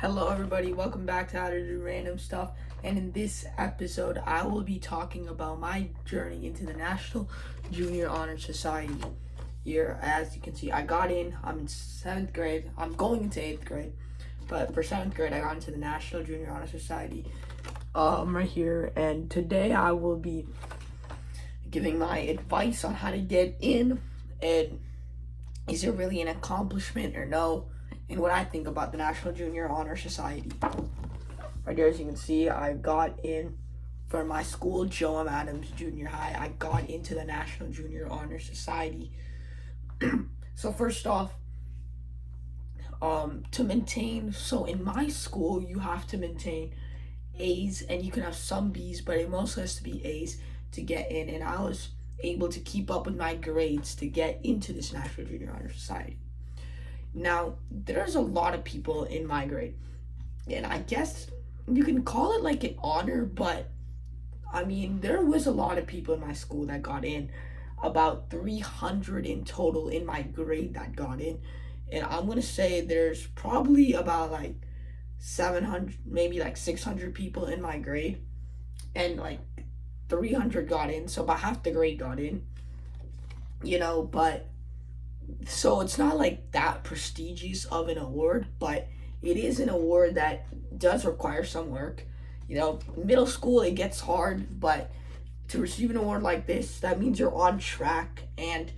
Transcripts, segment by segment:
Hello, everybody. Welcome back to How to Do Random Stuff. And in this episode, I will be talking about my journey into the National Junior Honor Society. Here, as you can see, I got in. I'm in 7th grade. I'm going into 8th grade. But for 7th grade, I got into the National Junior Honor Society. Right here. And today, I will be giving my advice on how to get in. And is it really an accomplishment or no? And what I think about the National Junior Honor Society. Right there, as you can see, I got in for my school, Joe M. Adams Junior High. I got into the National Junior Honor Society. So first off, to maintain, so in my school, you have to maintain A's, and you can have some B's, but it mostly has to be A's to get in. And I was able to keep up with my grades to get into this National Junior Honor Society. Now, there's a lot of people in my grade, and I guess you can call it like an honor, but I mean, there was a lot of people in my school that got in, about 300 in total in my grade that got in, and I'm gonna say there's probably about like 700, maybe like 600 people in my grade, and like 300 got in, so about half the grade got in, but so it's not like that prestigious of an award, but it is an award that does require some work. Middle school, it gets hard, but to receive an award like this, that means you're on track, and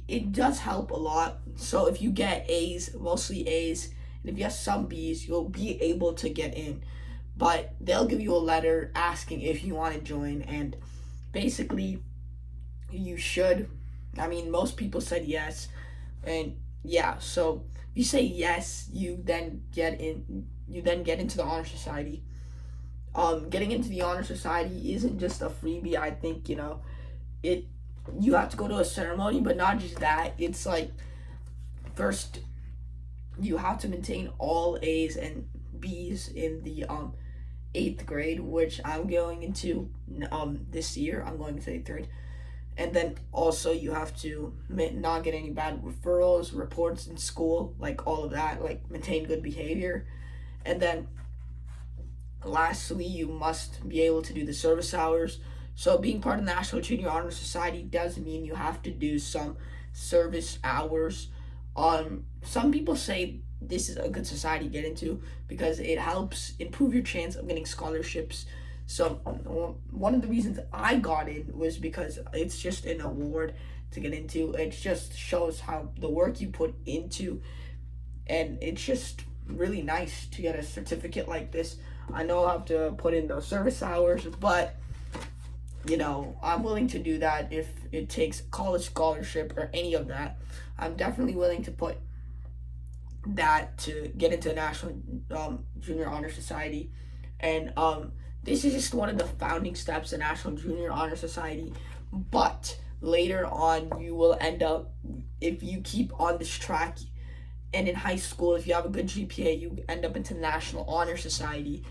it does help a lot. So if you get A's, mostly A's, and if you have some B's, you'll be able to get in. But they'll give you a letter asking if you want to join, and basically, you should. I mean, most people said yes, and yeah, so if you say yes, you then get into the honor society. Getting into the honor society isn't just a freebie. I think you have to go to a ceremony, but not just that. It's like, first you have to maintain all A's and B's in the 8th grade, which I'm going into this year. I'm going to 8th grade. And then also you have to not get any bad referrals, reports in school, like all of that, like maintain good behavior. And then lastly, you must be able to do the service hours. So being part of the National Junior Honor Society does mean you have to do some service hours. Some people say this is a good society to get into because it helps improve your chance of getting scholarships. So one of the reasons I got in was because it's just an award to get into. It just shows how the work you put into, and it's just really nice to get a certificate like this. I know I have to put in those service hours, but I'm willing to do that if it takes college scholarship or any of that. I'm definitely willing to put that to get into the National Junior Honor Society. And this is just one of the founding steps of National Junior Honor Society, but later on you will end up, if you keep on this track, and in high school, if you have a good GPA, you end up into the National Honor Society,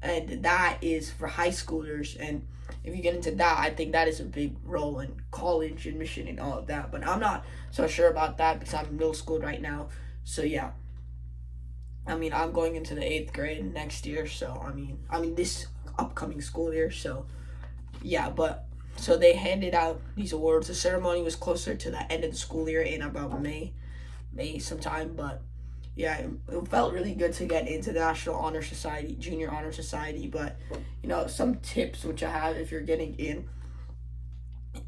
and that is for high schoolers. And if you get into that, I think that is a big role in college admission and all of that, but I'm not so sure about that because I'm in middle school right now. So yeah, I mean, I'm going into the 8th grade next year, so I mean this upcoming school year. So yeah, but so they handed out these awards. The ceremony was closer to the end of the school year in about May sometime, but yeah, it felt really good to get into the National Honor Society, Junior Honor Society. But some tips which I have if you're getting in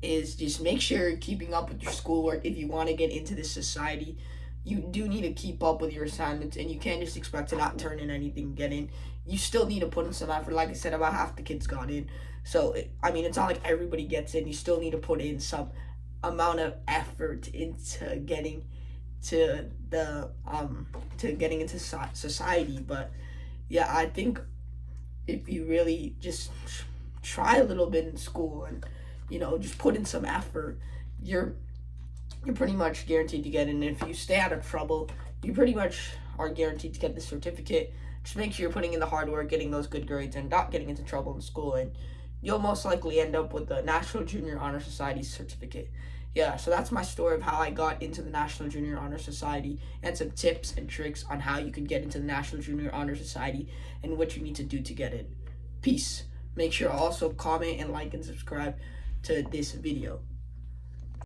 is just make sure you're keeping up with your schoolwork. If you want to get into this society, you do need to keep up with your assignments, and you can't just expect to not turn in anything and get in. You still need to put in some effort. Like I said, about half the kids got in. So, it's not like everybody gets in. You still need to put in some amount of effort into getting to the getting into society. But yeah, I think if you really just try a little bit in school and just put in some effort, you're pretty much guaranteed to get in. And if you stay out of trouble, you pretty much are guaranteed to get the certificate. Just make sure you're putting in the hard work, getting those good grades, and not getting into trouble in school, and you'll most likely end up with the National Junior Honor Society certificate. yeah, so that's my story of how I got into the National Junior Honor Society and some tips and tricks on how you can get into the National Junior Honor Society and what you need to do to get in. Peace. Make sure to also comment and like and subscribe to this video.